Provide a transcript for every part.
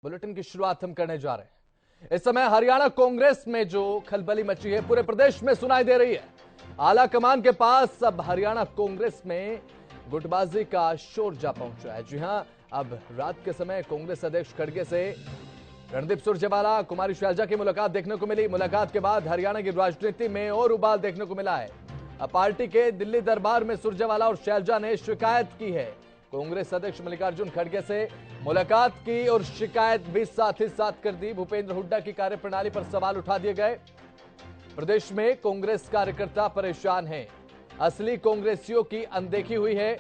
Bulletin की शुरुआत हम करने जा रहे हैं। इस समय हरियाणा कांग्रेस में जो खलबली मची है पूरे प्रदेश में सुनाई दे रही है। आला कमान के पास अब हरियाणा कांग्रेस में गुटबाजी का शोर जा पहुंचा है। जी हां, अब रात के समय कांग्रेस अध्यक्ष खड़गे से रणदीप सुरजेवाला, कुमारी शैलजा की मुलाकात देखने को मिली। मुलाकात के बाद हरियाणा की राजनीति में और उबाल देखने को मिला है। अब पार्टी के दिल्ली दरबार में सुरजेवाला और शैलजा ने शिकायत की है। कांग्रेस अध्यक्ष मल्लिकार्जुन खड़गे से मुलाकात की और शिकायत भी साथ ही साथ कर दी। भूपेंद्र हुड्डा की कार्यप्रणाली पर सवाल उठा दिए गए। प्रदेश में कांग्रेस कार्यकर्ता परेशान हैं। असली कांग्रेसियों की अनदेखी हुई है।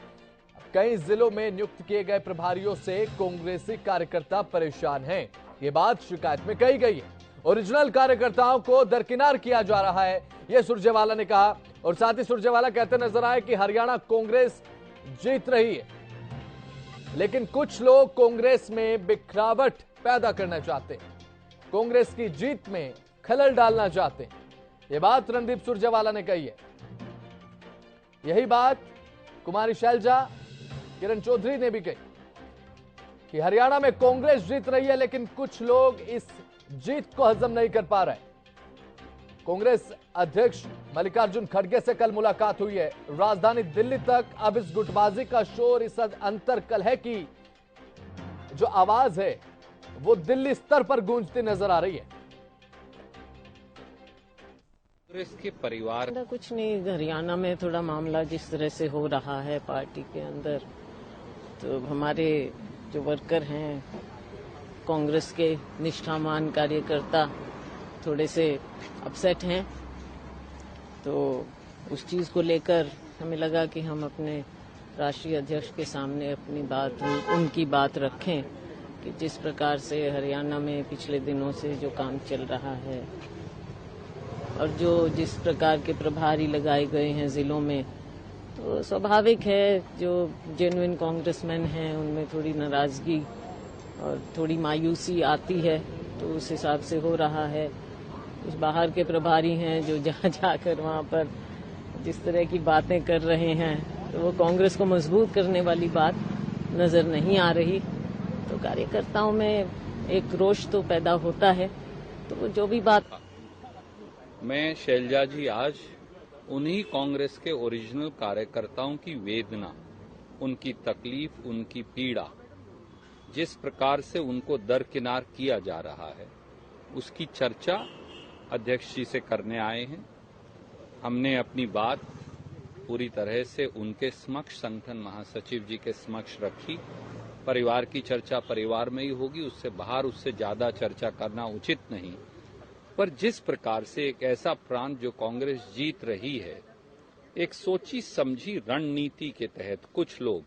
कई जिलों में नियुक्त किए गए प्रभारियों से कांग्रेसी कार्यकर्ता परेशान हैं। ये बात शिकायत में कही गई है। ओरिजिनल कार्यकर्ताओं को दरकिनार किया जा रहा है, यह सुरजेवाला ने कहा। और साथ ही सुरजेवाला कहते नजर आए कि हरियाणा कांग्रेस जीत रही है, लेकिन कुछ लोग कांग्रेस में बिखरावट पैदा करना चाहते हैं, कांग्रेस की जीत में खलल डालना चाहते हैं। यह बात रणदीप सुरजेवाला ने कही है। यही बात कुमारी शैलजा, किरण चौधरी ने भी कही कि हरियाणा में कांग्रेस जीत रही है, लेकिन कुछ लोग इस जीत को हजम नहीं कर पा रहे। कांग्रेस अध्यक्ष मल्लिकार्जुन खड़गे से कल मुलाकात हुई है। राजधानी दिल्ली तक अब इस गुटबाजी का शोर, इस अंतर कलह की जो आवाज है वो दिल्ली स्तर पर गूंजती नजर आ रही है। कांग्रेस के परिवार कुछ नहीं, हरियाणा में थोड़ा मामला जिस तरह से हो रहा है पार्टी के अंदर, तो हमारे जो वर्कर हैं, कांग्रेस के निष्ठावान कार्यकर्ता थोड़े से अपसेट हैं। तो उस चीज़ को लेकर हमें लगा कि हम अपने राष्ट्रीय अध्यक्ष के सामने अपनी बात, उनकी बात रखें कि जिस प्रकार से हरियाणा में पिछले दिनों से जो काम चल रहा है और जो जिस प्रकार के प्रभारी लगाए गए हैं जिलों में, तो स्वाभाविक है जो जेन्युइन कांग्रेसमैन हैं उनमें थोड़ी नाराजगी और थोड़ी मायूसी आती है। तो उस हिसाब से हो रहा है। कुछ बाहर के प्रभारी हैं जो जाकर वहाँ पर जिस तरह की बातें कर रहे हैं, तो वो कांग्रेस को मजबूत करने वाली बात नजर नहीं आ रही। तो कार्यकर्ताओं में एक रोष तो पैदा होता है। तो वो जो भी बात, मैं शैलजा जी आज उन्हीं कांग्रेस के ओरिजिनल कार्यकर्ताओं की वेदना, उनकी तकलीफ, उनकी पीड़ा, जिस प्रकार से उनको दरकिनार किया जा रहा है, उसकी चर्चा अध्यक्ष जी से करने आए हैं। हमने अपनी बात पूरी तरह से उनके समक्ष, संगठन महासचिव जी के समक्ष रखी। परिवार की चर्चा परिवार में ही होगी, उससे बाहर उससे ज्यादा चर्चा करना उचित नहीं। पर जिस प्रकार से एक ऐसा प्रांत जो कांग्रेस जीत रही है, एक सोची समझी रणनीति के तहत कुछ लोग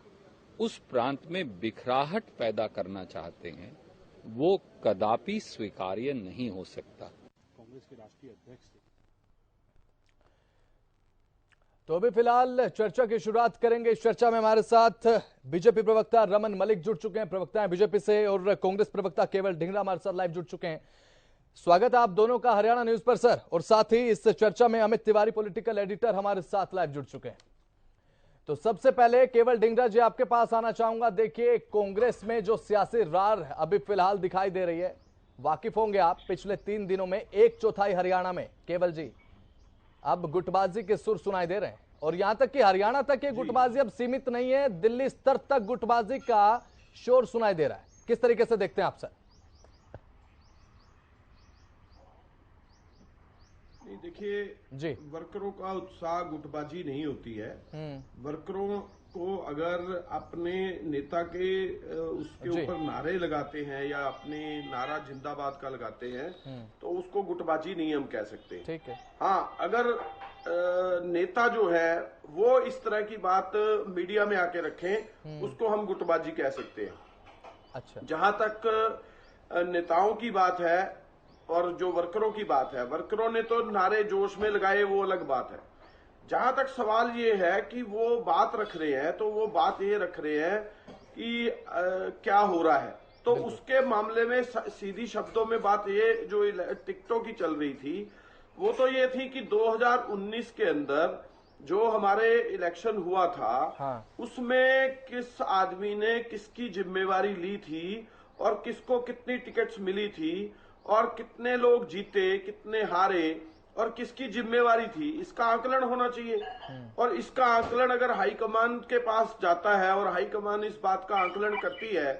उस प्रांत में बिखराहट पैदा करना चाहते हैं, वो कदापि स्वीकार्य नहीं हो सकता। कांग्रेस के राष्ट्रीय अध्यक्ष तो अभी फिलहाल चर्चा की शुरुआत करेंगे। इस चर्चा में हमारे साथ बीजेपी प्रवक्ता रमन मलिक जुड़ चुके हैं, प्रवक्ता बीजेपी से, और कांग्रेस प्रवक्ता केवल ढींगरा हमारे साथ लाइव जुड़ चुके हैं। स्वागत है आप दोनों का हरियाणा न्यूज पर सर। और साथ ही इस चर्चा में अमित तिवारी पॉलिटिकल एडिटर हमारे साथ लाइव जुड़ चुके हैं। तो सबसे पहले केवल ढींगरा जी आपके पास आना चाहूंगा। देखिए, कांग्रेस में जो सियासी रार अभी फिलहाल दिखाई दे रही है, वाकिफ होंगे आप, पिछले 3 दिनों में 1/4 हरियाणा में केवल जी अब गुटबाजी के सुर सुनाई दे रहे हैं। और यहां तक कि हरियाणा तक ये गुटबाजी अब सीमित नहीं है, दिल्ली स्तर तक गुटबाजी का शोर सुनाई दे रहा है। किस तरीके से देखते हैं आप सर? देखिए जी, वर्करों का उत्साह गुटबाजी नहीं होती है। वर्करों को अगर अपने नेता के उसके ऊपर नारे लगाते हैं या अपने नारा जिंदाबाद का लगाते हैं, तो उसको गुटबाजी नहीं हम कह सकते। ठीक है। हाँ, अगर नेता जो है वो इस तरह की बात मीडिया में आके रखें, उसको हम गुटबाजी कह सकते हैं। अच्छा, जहां तक नेताओं की बात है और जो वर्करों की बात है, वर्करों ने तो नारे जोश में लगाए, वो अलग बात है। जहां तक सवाल ये है कि वो बात रख रहे हैं, तो वो बात ये रख रहे हैं कि क्या हो रहा है। तो उसके मामले में सीधी शब्दों में बात ये जो टिकटों की चल रही थी, वो तो ये थी कि 2019 के अंदर जो हमारे इलेक्शन हुआ था, हाँ, उसमें किस आदमी ने किसकी जिम्मेवारी ली थी और किसको कितनी टिकट्स मिली थी और कितने लोग जीते, कितने हारे और किसकी जिम्मेवारी थी, इसका आकलन होना चाहिए। और इसका आकलन अगर हाईकमान के पास जाता है और हाईकमान इस बात का आकलन करती है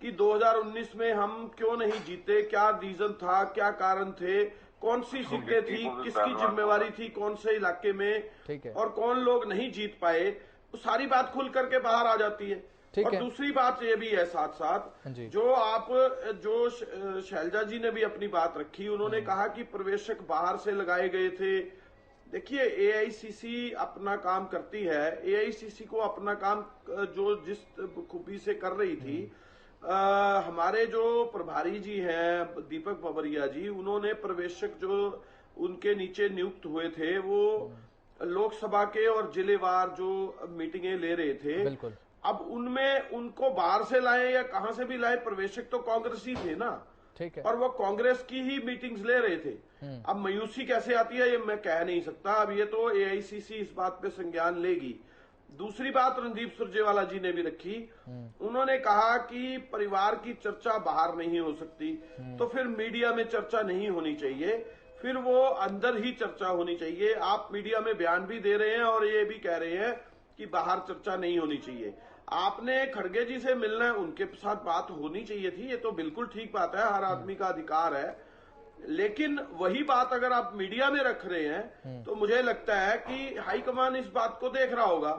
कि 2019 में हम क्यों नहीं जीते, क्या रीजन था, क्या कारण थे, कौन सी सीटें थी, किसकी जिम्मेवारी थी, कौन से इलाके में और कौन लोग नहीं जीत पाए, तो सारी बात खुल करके बाहर आ जाती है। और दूसरी बात ये भी है साथ साथ जो शैलजा जी ने भी अपनी बात रखी, उन्होंने कहा कि प्रवेशक बाहर से लगाए गए थे। देखिए, एआईसीसी अपना काम करती है, एआईसीसी को अपना काम जो जिस खूबी से कर रही थी, हमारे जो प्रभारी जी हैं दीपक बाबरिया जी, उन्होंने प्रवेशक जो उनके नीचे नियुक्त हुए थे वो लोकसभा के और जिलेवार जो मीटिंगें ले रहे थे, बिल्कुल। अब उनमें उनको बाहर से लाए या कहां से भी लाए, प्रवेशक तो कांग्रेस ही थे ना, ठीक है, और वो कांग्रेस की ही मीटिंग्स ले रहे थे। अब मायूसी कैसे आती है ये मैं कह नहीं सकता, अब ये तो एआईसीसी इस बात पे संज्ञान लेगी। दूसरी बात रणदीप सुरजेवाला जी ने भी रखी, उन्होंने कहा कि परिवार की चर्चा बाहर नहीं हो सकती, तो फिर मीडिया में चर्चा नहीं होनी चाहिए, फिर वो अंदर ही चर्चा होनी चाहिए। आप मीडिया में बयान भी दे रहे हैं और ये भी कह रहे हैं कि बाहर चर्चा नहीं होनी चाहिए। आपने खड़गे जी से मिलना है, उनके साथ बात होनी चाहिए थी, ये तो बिल्कुल ठीक बात है, हर आदमी का अधिकार है, लेकिन वही बात अगर आप मीडिया में रख रहे हैं तो मुझे लगता है कि हाईकमान इस बात को देख रहा होगा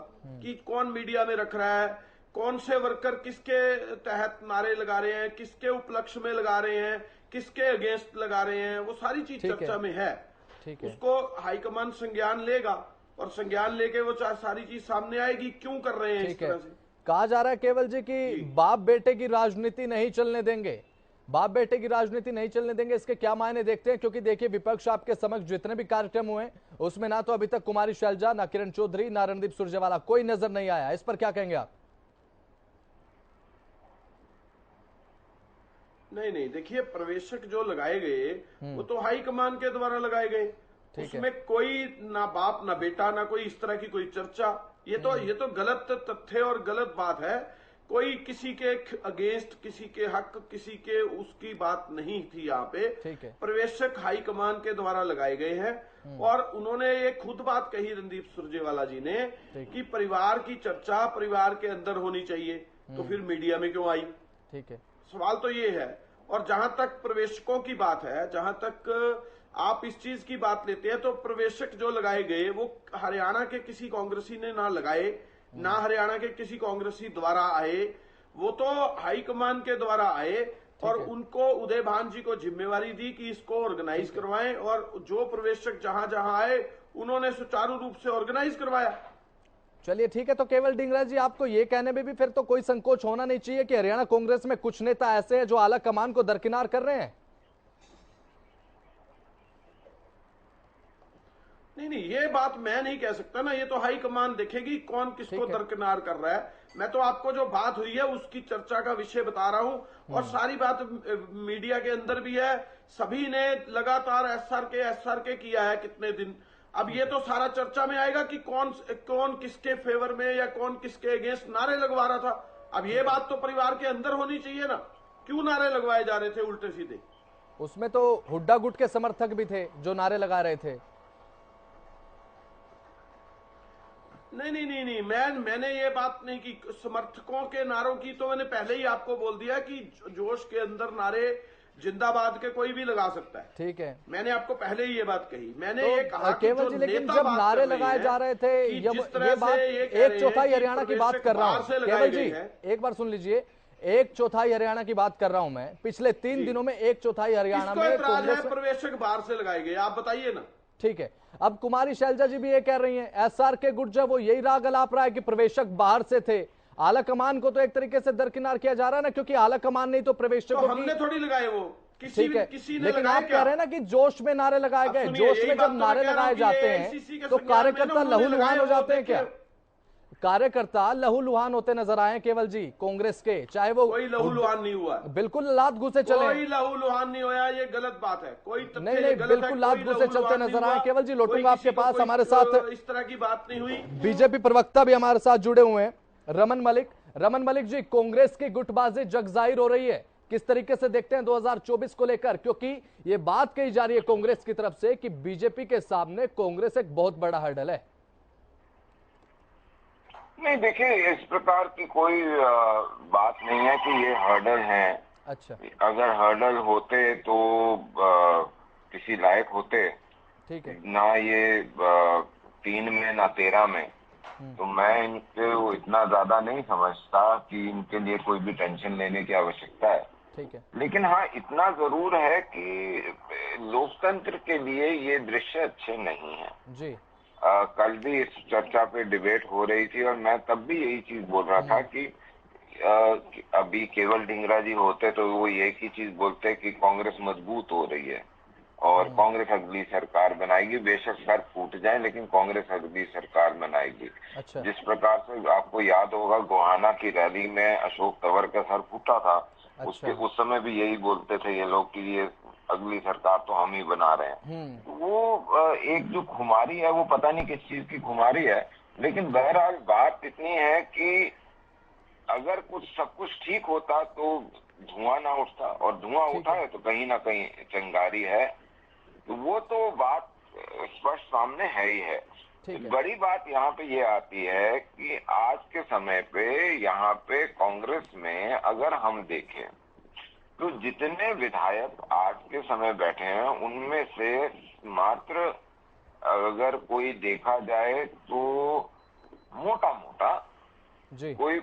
कि कौन मीडिया में रख रहा है, कौन से वर्कर किसके तहत नारे लगा रहे हैं, किसके उपलक्ष्य में लगा रहे हैं, किसके अगेंस्ट लगा रहे हैं, वो सारी चीज चर्चा में है। उसको हाईकमान संज्ञान लेगा और संज्ञान लेके वो सारी चीज सामने आएगी, क्यों कर रहे हैं इस तरह से। कहा जा रहा है केवल जी कि बाप बेटे की राजनीति नहीं चलने देंगे, बाप बेटे की राजनीति नहीं चलने देंगे, इसके क्या मायने देखते हैं? क्योंकि देखिए, विपक्ष आपके समक्ष जितने भी कार्यक्रम हुए उसमें ना तो अभी तक कुमारी शैलजा, ना किरण चौधरी, ना रणदीप सुरजेवाला कोई नजर नहीं आया, इस पर क्या कहेंगे आप? नहीं, देखिए, प्रवेशक जो लगाए गए वो तो हाईकमान के द्वारा लगाए गए, उसमें कोई ना बाप ना बेटा ना कोई इस तरह की कोई चर्चा, ये तो गलत तथ्य और गलत बात है। कोई किसी के अगेंस्ट, किसी के हक, किसी के उसकी बात नहीं थी यहाँ पे। प्रवेशक हाईकमान के द्वारा लगाए गए हैं और उन्होंने ये खुद बात कही रणदीप सुरजेवाला जी ने कि परिवार की चर्चा परिवार के अंदर होनी चाहिए, तो फिर मीडिया में क्यों आई? ठीक है, सवाल तो ये है। और जहां तक प्रवेशकों की बात है, जहां तक आप इस चीज की बात लेते हैं, तो प्रवेशक जो लगाए गए वो हरियाणा के किसी कांग्रेसी ने ना लगाए, ना हरियाणा के किसी कांग्रेसी द्वारा आए, वो तो हाईकमान के द्वारा आए और उनको उदय भान जी को जिम्मेवारी दी कि इसको ऑर्गेनाइज करवाएं, और जो प्रवेशक जहां जहां आए उन्होंने सुचारू रूप से ऑर्गेनाइज करवाया। चलिए ठीक है, तो केवल डिंगरा जी, आपको ये कहने में भी फिर तो कोई संकोच होना नहीं चाहिए कि हरियाणा कांग्रेस में कुछ नेता ऐसे हैं जो आला कमान को दरकिनार कर रहे हैं? नहीं, ये बात मैं नहीं कह सकता ना, ये तो हाईकमान देखेगी कौन किसको दरकिनार कर रहा है। मैं तो आपको जो बात हुई है उसकी चर्चा का विषय बता रहा हूं, और सारी बात मीडिया के अंदर भी है, सभी ने लगातार एसआर के किया है कितने दिन। अब ये तो सारा चर्चा में आएगा कि कौन किसके फेवर में या कौन किसके अगेंस्ट नारे लगवा रहा था। अब ये बात तो परिवार के अंदर होनी चाहिए ना, क्यों नारे लगवाए जा रहे थे उल्टे सीधे? उसमें तो हुड्डा गुट के समर्थक भी थे जो नारे लगा रहे थे। नहीं, मैंने ये बात नहीं की समर्थकों के नारों की, तो मैंने पहले ही आपको बोल दिया कि जोश के अंदर नारे जिंदाबाद के कोई भी लगा सकता है। ठीक है, मैंने आपको पहले ही ये बात कही। मैंने तो ये कहा केवल जी, लेकिन जब नारे लगाए जा रहे थे, ये बात 1/4 हरियाणा की बात कर रहा हूँ केवल जी, एक बार सुन लीजिए, 1/4 हरियाणा की बात कर रहा हूं मैं। पिछले 3 दिनों में 1/4 हरियाणा में कांग्रेस प्रवेशक बाहर से लगाए गए, आप बताइए ना। ठीक है, अब कुमारी शैलजा जी भी ये कह रही हैं, एसआर के गुट जब वो यही राग अलाप रहा है कि प्रवेशक बाहर से थे, आला कमान को तो एक तरीके से दरकिनार किया जा रहा है ना, क्योंकि आला कमान नहीं तो प्रवेशकों तो हमने थोड़ी लगाए वो, किसी ने लेकिन आप कह रहे हैं ना कि जोश में नारे लगाए गए। जोश में जब नारे लगाए जाते हैं तो कार्यकर्ता लहूलुहान हो जाते हैं क्या? कार्यकर्ता लहूलुहान होते नजर आए केवल जी कांग्रेस के, चाहे वो कोई लहूलुहान नहीं हुआ, बिल्कुल लात घुसे चले, कोई लहूलुहान नहीं हुआ, ये गलत बात है। कोई नहीं, बिल्कुल लात घुसे चलते नजर आए। केवल जी, लौटूंगा आपके पास, हमारे साथ इस तरह की बात नहीं हुई। बीजेपी प्रवक्ता भी हमारे साथ जुड़े हुए हैं, रमन मलिक जी, कांग्रेस की गुटबाजी जग जाहिर हो रही है, किस तरीके से देखते हैं 2024 को लेकर, क्योंकि ये बात कही जा रही है कांग्रेस की तरफ से कि बीजेपी के सामने कांग्रेस एक बहुत बड़ा हर्डल है। नहीं, देखिए, इस प्रकार की कोई बात नहीं है कि ये हर्डल है। अच्छा, अगर हर्डल होते तो किसी लायक होते, ठीक है, ना ये 3 में ना 13 में, तो मैं इनको इतना ज्यादा नहीं समझता कि इनके लिए कोई भी टेंशन लेने की आवश्यकता है। ठीक है, लेकिन हाँ, इतना जरूर है कि लोकतंत्र के लिए ये दृश्य अच्छे नहीं है जी। कल भी इस चर्चा पे डिबेट हो रही थी और मैं तब भी यही चीज बोल रहा था कि अभी केवल ढींगरा जी होते तो वो एक ही चीज बोलते कि कांग्रेस मजबूत हो रही है और कांग्रेस अगली सरकार बनाएगी। बेशक सर फूट जाए, लेकिन कांग्रेस अगली सरकार बनाएगी। अच्छा, जिस प्रकार से आपको याद होगा, गोहाना की रैली में अशोक तंवर का सर फूटा था। अच्छा, उस समय भी यही बोलते थे ये लोग कि ये अगली सरकार तो हम ही बना रहे हैं। वो एक जो खुमारी है, वो पता नहीं किस चीज की खुमारी है, लेकिन बहरहाल बात इतनी है कि अगर सब कुछ ठीक होता तो धुआं ना उठता, और धुआं उठा है तो कहीं ना कहीं चिंगारी है। तो वो तो बात स्पष्ट सामने है ही है। बड़ी बात यहाँ पे ये आती है कि आज के समय पे यहाँ पे कांग्रेस में अगर हम देखें तो जितने विधायक आज के समय बैठे हैं उनमें से मात्र अगर कोई देखा जाए तो मोटा मोटा कोई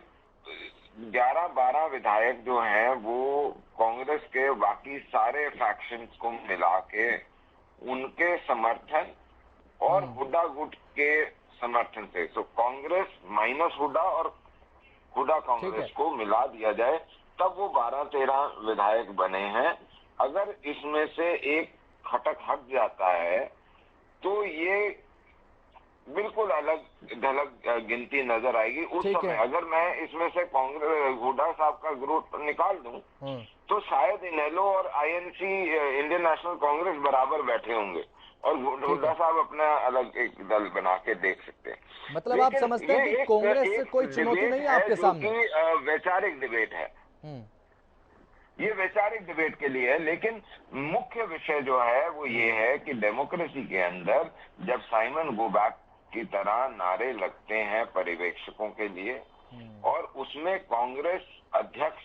11-12 विधायक जो हैं वो कांग्रेस के बाकी सारे फैक्शंस को मिला के उनके समर्थन और हुड्डा गुट के समर्थन से, तो कांग्रेस माइनस हुड्डा और हुड्डा कांग्रेस को मिला दिया जाए तब वो 12-13 विधायक बने हैं। अगर इसमें से एक खटक हट जाता है तो ये बिल्कुल अलग ढलक गिनती नजर आएगी। उस समय अगर मैं इसमें से कांग्रेस हुड्डा साहब का ग्रुप निकाल दूं तो शायद इनेलो और आईएनसी इंडियन नेशनल कांग्रेस बराबर बैठे होंगे और हुड्डा साहब अपना अलग एक दल बना के देख सकते हैं। मतलब आप समझते हैं कि कांग्रेस से कोई चुनौती नहीं है आपके सामने? वैचारिक डिबेट है, ये वैचारिक डिबेट के लिए है। लेकिन मुख्य विषय जो है वो ये है कि डेमोक्रेसी के अंदर जब साइमन गो बैक की तरह नारे लगते हैं पर्यवेक्षकों के लिए और उसमें कांग्रेस अध्यक्ष,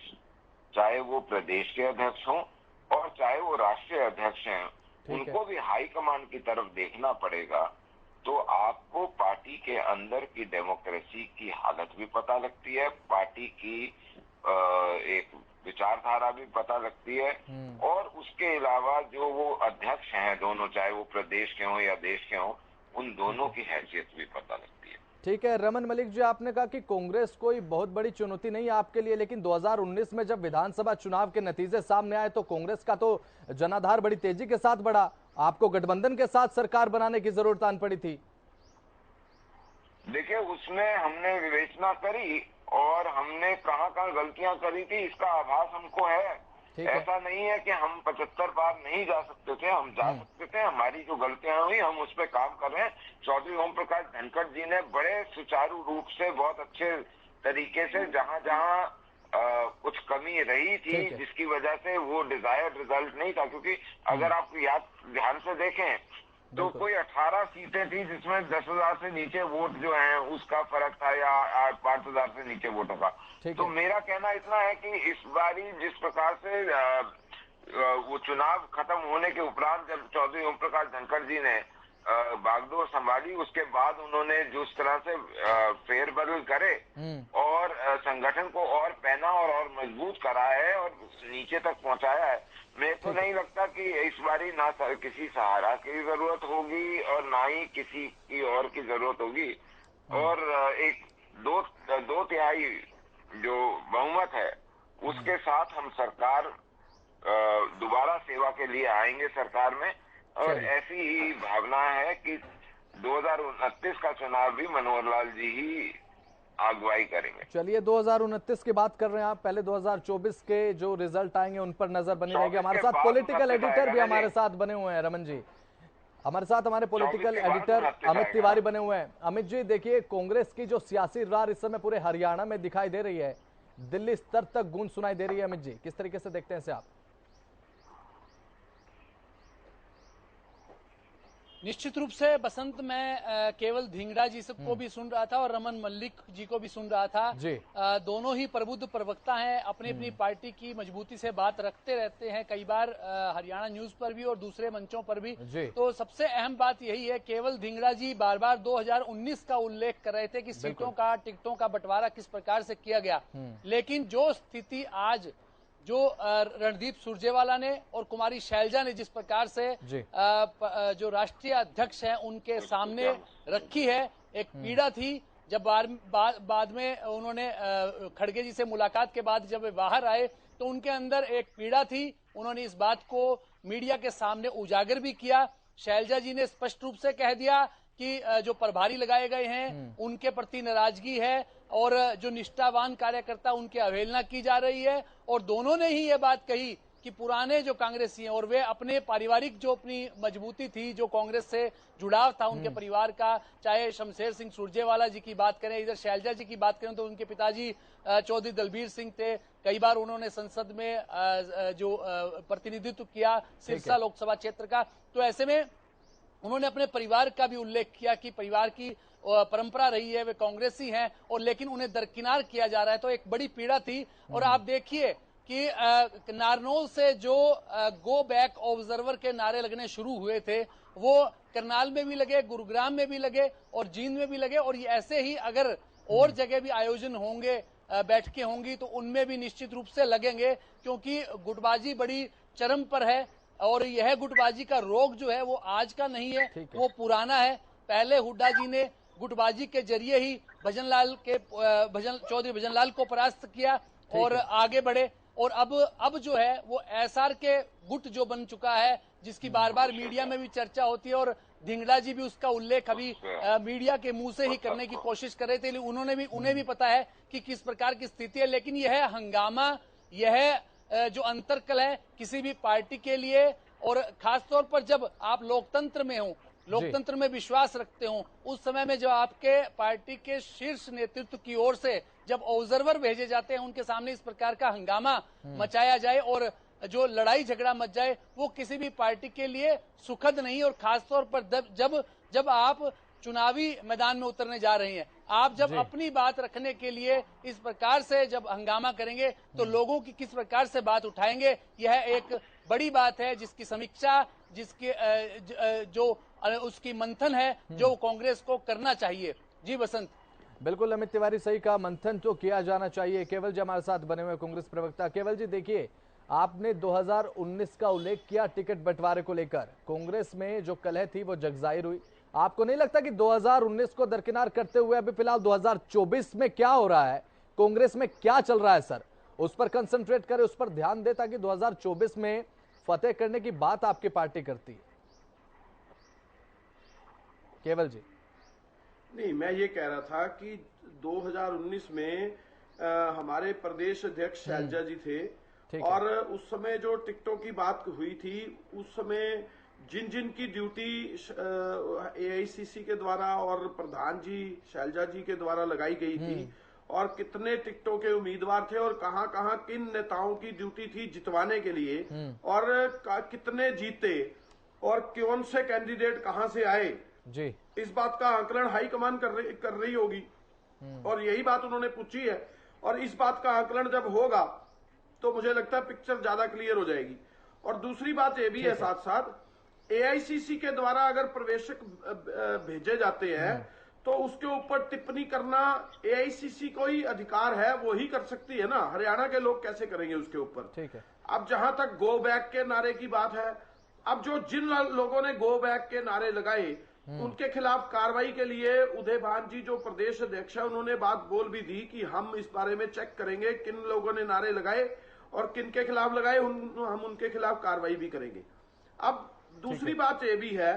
चाहे वो प्रदेश के अध्यक्ष हों और चाहे वो राष्ट्रीय अध्यक्ष हैं, उनको भी हाईकमान की तरफ देखना पड़ेगा, तो आपको पार्टी के अंदर की डेमोक्रेसी की हालत भी पता लगती है, पार्टी की एक विचारधारा भी पता लगती है और उसके अलावा जो वो अध्यक्ष हैं दोनों, चाहे वो प्रदेश के हों या देश के हों, उन दोनों की हैसियत भी पता लगती है। ठीक है रमन मलिक जी, आपने कहा कि कांग्रेस कोई बहुत बड़ी चुनौती नहीं है आपके लिए, लेकिन 2019 में जब विधानसभा चुनाव के नतीजे सामने आए तो कांग्रेस का तो जनाधार बड़ी तेजी के साथ बढ़ा, आपको गठबंधन के साथ सरकार बनाने की जरूरत आन पड़ी थी। देखिए, उसमें हमने विवेचना करी और हमने कहाँ गलतियां करी थी इसका आभास हमको है। ऐसा नहीं है कि हम 75 बार नहीं जा सकते थे, हम जा सकते थे। हमारी जो गलतियां हुई हम उस पर काम कर रहे हैं। चौधरी ओम प्रकाश धनखड़ जी ने बड़े सुचारू रूप से, बहुत अच्छे तरीके से, जहां जहां कुछ कमी रही थी जिसकी वजह से वो डिजायर्ड रिजल्ट नहीं था, क्योंकि अगर आप ध्यान से देखें तो कोई 18 सीटें थी जिसमें 10,000 से नीचे वोट जो हैं उसका फर्क था या 5,000 से नीचे वोटों का। तो मेरा कहना इतना है कि इस बारी जिस प्रकार से वो चुनाव खत्म होने के उपरांत जब चौधरी ओम प्रकाश धनखड़ जी ने बागडोर संभाली, उसके बाद उन्होंने जिस तरह से फेरबदल करे और संगठन को और पहना और मजबूत करा है और नीचे तक पहुंचाया है, मेरे को नहीं लगता कि इस बारी ना किसी सहारा की जरूरत होगी और ना ही किसी की और की जरूरत होगी। और एक दो तिहाई जो बहुमत है उसके साथ हम सरकार दोबारा सेवा के लिए आएंगे सरकार में, और ऐसी ही भावना है कि 2029 का चुनाव भी मनोहर लाल जी ही अगुवाई करेंगे। चलिए 2029 की बात कर रहे हैं आप, पहले 2024 के जो रिजल्ट आएंगे उन पर नजर बनी रहेगी। हमारे साथ पॉलिटिकल एडिटर भी हमारे साथ बने हुए हैं रमन जी, हमारे साथ हमारे पॉलिटिकल एडिटर अमित तिवारी बने हुए हैं। अमित जी देखिए, कांग्रेस की जो सियासी रार इस समय पूरे हरियाणा में दिखाई दे रही है, दिल्ली स्तर तक गूंज सुनाई दे रही है। अमित जी, किस तरीके से देखते हैं इसे आप? निश्चित रूप से बसंत, मैं केवल धिंगड़ा जी को भी सुन रहा था और रमन मल्लिक जी को भी सुन रहा था जी। दोनों ही प्रबुद्ध प्रवक्ता हैं, अपनी अपनी पार्टी की मजबूती से बात रखते रहते हैं, कई बार हरियाणा न्यूज पर भी और दूसरे मंचों पर भी। तो सबसे अहम बात यही है, केवल धिंगड़ा जी बार बार 2019 का उल्लेख कर रहे थे कि सीटों का, टिकटों का बंटवारा किस प्रकार से किया गया, लेकिन जो स्थिति आज जो रणदीप सुरजेवाला ने और कुमारी शैलजा ने जिस प्रकार से जो राष्ट्रीय अध्यक्ष हैं उनके सामने रखी है, एक पीड़ा थी। जब बाद में उन्होंने खड़गे जी से मुलाकात के बाद जब वे बाहर आए तो उनके अंदर एक पीड़ा थी, उन्होंने इस बात को मीडिया के सामने उजागर भी किया। शैलजा जी ने स्पष्ट रूप से कह दिया कि जो प्रभारी लगाए गए हैं उनके प्रति नाराजगी है और जो निष्ठावान कार्यकर्ता उनकी अवहेलना की जा रही है। और दोनों ने ही ये बात कही कि पुराने जो कांग्रेसी हैं और वे अपने पारिवारिक जो अपनी मजबूती थी, जो कांग्रेस से जुड़ाव था उनके परिवार का, चाहे शमशेर सिंह सुरजेवाला जी की बात करें, इधर शैलजा जी की बात करें तो उनके पिताजी चौधरी दलबीर सिंह थे, कई बार उन्होंने संसद में जो प्रतिनिधित्व किया सिरसा लोकसभा क्षेत्र का। तो ऐसे में उन्होंने अपने परिवार का भी उल्लेख किया कि परिवार की परंपरा रही है, वे कांग्रेसी हैं और लेकिन उन्हें दरकिनार किया जा रहा है, तो एक बड़ी पीड़ा थी। और आप देखिए कि नारनौल से जो गो बैक ऑब्जर्वर के नारे लगने शुरू हुए थे वो करनाल में भी लगे, गुरुग्राम में भी लगे और जींद में भी लगे, और ये ऐसे ही अगर और जगह भी आयोजन होंगे, बैठकें होंगी तो उनमें भी निश्चित रूप से लगेंगे, क्योंकि गुटबाजी बड़ी चरम पर है। और यह गुटबाजी का रोग जो है वो आज का नहीं है, वो पुराना है। पहले हुड्डा जी ने गुटबाजी के जरिए ही चौधरी भजनलाल को परास्त किया और आगे बढ़े, और अब जो है वो एसआर के गुट जो बन चुका है, जिसकी बार बार मीडिया में भी चर्चा होती है, और धिंगड़ा जी भी उसका उल्लेख अभी मीडिया के मुंह से ही करने की कोशिश कर रहे थे। उन्हें भी पता है कि किस प्रकार की स्थिति है, लेकिन यह हंगामा, यह जो अंतर्कल है किसी भी पार्टी के लिए, और खासतौर पर जब आप लोकतंत्र में हो, लोकतंत्र में विश्वास रखते हो, उस समय में जो आपके पार्टी के शीर्ष नेतृत्व की ओर से जब ऑब्जर्वर भेजे जाते हैं, उनके सामने इस प्रकार का हंगामा मचाया जाए और जो लड़ाई झगड़ा मच जाए, वो किसी भी पार्टी के लिए सुखद नहीं। और खासतौर पर जब आप चुनावी मैदान में उतरने जा रहे हैं, आप जब अपनी बात रखने के लिए इस प्रकार से जब हंगामा करेंगे तो लोगों की किस प्रकार से बात उठाएंगे, यह एक बड़ी बात है जिसकी समीक्षा, जिसके जो उसकी मंथन है जो कांग्रेस को करना चाहिए। जी बसंत। बिल्कुल अमित तिवारी, सही कहा, मंथन तो किया जाना चाहिए। केवल जी हमारे साथ बने हुए कांग्रेस प्रवक्ता। केवल जी देखिए, आपने 2019 का उल्लेख किया टिकट बंटवारे को लेकर, कांग्रेस में जो कलह थी वो जगजाहिर हुई। आपको नहीं लगता कि 2019 को दरकिनार करते हुए अभी फिलहाल 2024 में क्या हो रहा है, कांग्रेस में क्या चल रहा है सर, उस पर कंसंट्रेट करें, उस पर ध्यान दें, ताकि 2024 में फतेह करने की बात आपकी पार्टी करती है? केवल जी। नहीं, मैं ये कह रहा था कि 2019 में हमारे प्रदेश अध्यक्ष शैलजा जी थे, और उस समय जो टिकटों की बात हुई थी, उस समय जिन की ड्यूटी एआईसीसी के द्वारा और प्रधान जी शैलजा जी के द्वारा लगाई गई थी, और कितने टिकटों के उम्मीदवार थे और कहां कहां किन नेताओं की ड्यूटी थी जितवाने के लिए, और कितने जीते और कौन से कैंडिडेट कहां से आए जी, इस बात का आकलन हाईकमान कर रही होगी, और यही बात उन्होंने पूछी है। और इस बात का आकलन जब होगा तो मुझे लगता है पिक्चर ज्यादा क्लियर हो जाएगी। और दूसरी बात ये भी है, साथ साथ एआईसीसी के द्वारा अगर प्रवेशक भेजे जाते हैं तो उसके ऊपर टिप्पणी करना एआईसीसी को ही अधिकार है, वो ही कर सकती है ना, हरियाणा के लोग कैसे करेंगे उसके ऊपर। ठीक है। अब जहां तक गो बैक के नारे की बात है, अब जिन लोगों ने गो बैक के नारे लगाए उनके खिलाफ कार्रवाई के लिए उदय भान जी जो प्रदेश अध्यक्ष है, उन्होंने बात बोल भी दी कि हम इस बारे में चेक करेंगे किन लोगों ने नारे लगाए और किन के खिलाफ लगाए, हम उनके खिलाफ कार्रवाई भी करेंगे। अब दूसरी बात यह भी है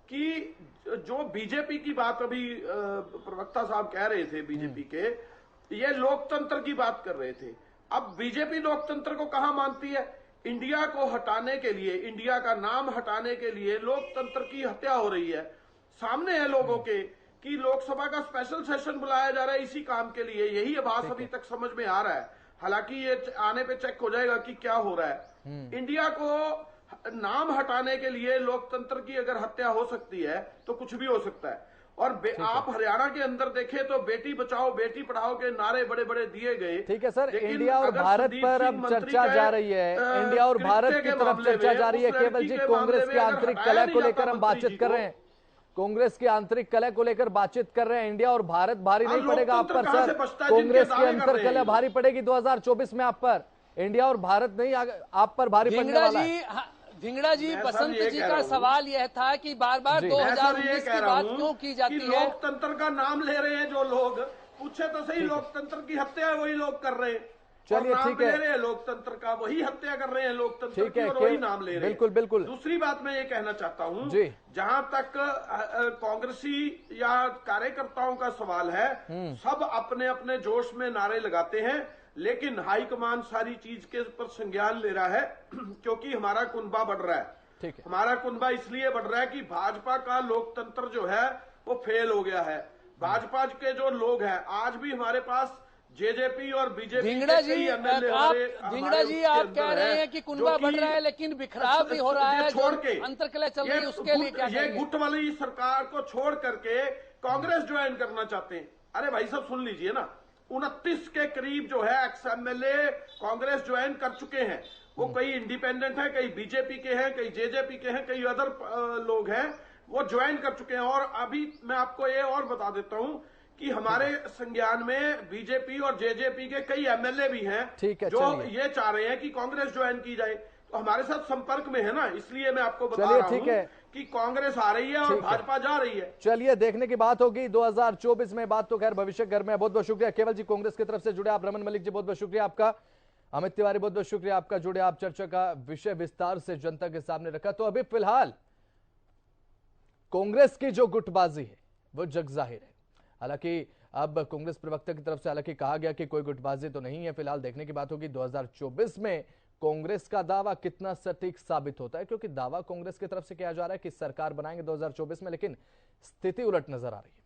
कि जो बीजेपी की बात अभी प्रवक्ता साहब कह रहे थे, बीजेपी के, ये लोकतंत्र की बात कर रहे थे। अब बीजेपी लोकतंत्र को कहां मानती है? इंडिया को हटाने के लिए, इंडिया का नाम हटाने के लिए लोकतंत्र की हत्या हो रही है। सामने है लोगों के कि लोकसभा का स्पेशल सेशन बुलाया जा रहा है इसी काम के लिए, यही आभास अभी तक समझ में आ रहा है। हालांकि ये आने पे चेक हो जाएगा कि क्या हो रहा है। इंडिया को नाम हटाने के लिए लोकतंत्र की अगर हत्या हो सकती है तो कुछ भी हो सकता है। और आप हरियाणा के अंदर देखें तो बेटी बचाओ बेटी पढ़ाओ के नारे बड़े बड़े दिए गए। ठीक है सर, इंडिया और भारत पर अब चर्चा जा रही है, इंडिया और भारत की तरफ चर्चा जा रही है। केवल जी, कांग्रेस की आंतरिक कलह को लेकर हम बातचीत कर रहे हैं, कांग्रेस की आंतरिक कलह को लेकर बातचीत कर रहे हैं। इंडिया और भारत भारी नहीं पड़ेगा आप पर सर, कांग्रेस की अंतर कलह भारी पड़ेगी 2024 में आप पर, इंडिया और भारत नहीं आप पर भारी पड़ने वाला है। धिंगड़ा जी, बसंत जी का सवाल यह था कि बार बार 2019 की बात क्यों की जाती है? लोकतंत्र का नाम ले रहे हैं जो लोग, पूछे तो सही, लोकतंत्र की हत्या वही लोग कर रहे हैं। चलिए ठीक है, ले रहे हैं लोकतंत्र का, वही हत्या कर रहे हैं लोकतंत्र की और वही नाम ले रहे हैं। बिल्कुल बिल्कुल। दूसरी बात मैं ये कहना चाहता हूँ, जहां तक कांग्रेसी या कार्यकर्ताओं का सवाल है, सब अपने अपने जोश में नारे लगाते हैं, लेकिन हाईकमान सारी चीज के ऊपर संज्ञान ले रहा है क्योंकि हमारा कुनबा बढ़ रहा है। ठीक है, हमारा कुनबा इसलिए बढ़ रहा है कि भाजपा का लोकतंत्र जो है वो फेल हो गया है। भाजपा के जो लोग हैं, आज भी हमारे पास जेजेपी और बीजेपी धिंगड़ा जी आप कह रहे हैं कि कुनबा बढ़ रहा है लेकिन बिखराव भी हो रहा है, छोड़ के अंतर्कलह चल रही है, उसके लिए क्या ये गुट वाली सरकार को छोड़ करके कांग्रेस ज्वाइन करना चाहते हैं। अरे भाई साहब सुन लीजिए ना, 29 के करीब जो है एक्स-एमएलए कांग्रेस ज्वाइन कर चुके हैं। वो कई इंडिपेंडेंट हैं, कई बीजेपी के हैं, कई जेजेपी के हैं, कई अदर लोग हैं, वो ज्वाइन कर चुके हैं। और अभी मैं आपको ये और बता देता हूं कि हमारे संज्ञान में बीजेपी और जेजेपी के कई एमएलए भी हैं जो ये चाह रहे हैं कि कांग्रेस ज्वाइन की जाए, तो हमारे साथ संपर्क में है ना, इसलिए मैं आपको बता रहा हूं कि कांग्रेस आ रही है और भाजपा जा रही है। चलिए देखने की बात होगी 2024 में, बात तो खैर भविष्य घर में है। बहुत बहुत शुक्रिया केवल जी, कांग्रेस की तरफ से जुड़े आप। रमन मलिक जी बहुत बहुत शुक्रिया आपका। अमित तिवारी बहुत बहुत शुक्रिया आपका, जुड़े आप, चर्चा का विषय विस्तार से जनता के सामने रखा। तो अभी फिलहाल कांग्रेस की जो गुटबाजी है वो जग जाहिर है। हालांकि अब कांग्रेस प्रवक्ता की तरफ से हालांकि कहा गया कि कोई गुटबाजी तो नहीं है। फिलहाल देखने की बात होगी 2024 में कांग्रेस का दावा कितना सटीक साबित होता है, क्योंकि दावा कांग्रेस की तरफ से किया जा रहा है कि सरकार बनाएंगे 2024 में, लेकिन स्थिति उलट नजर आ रही है।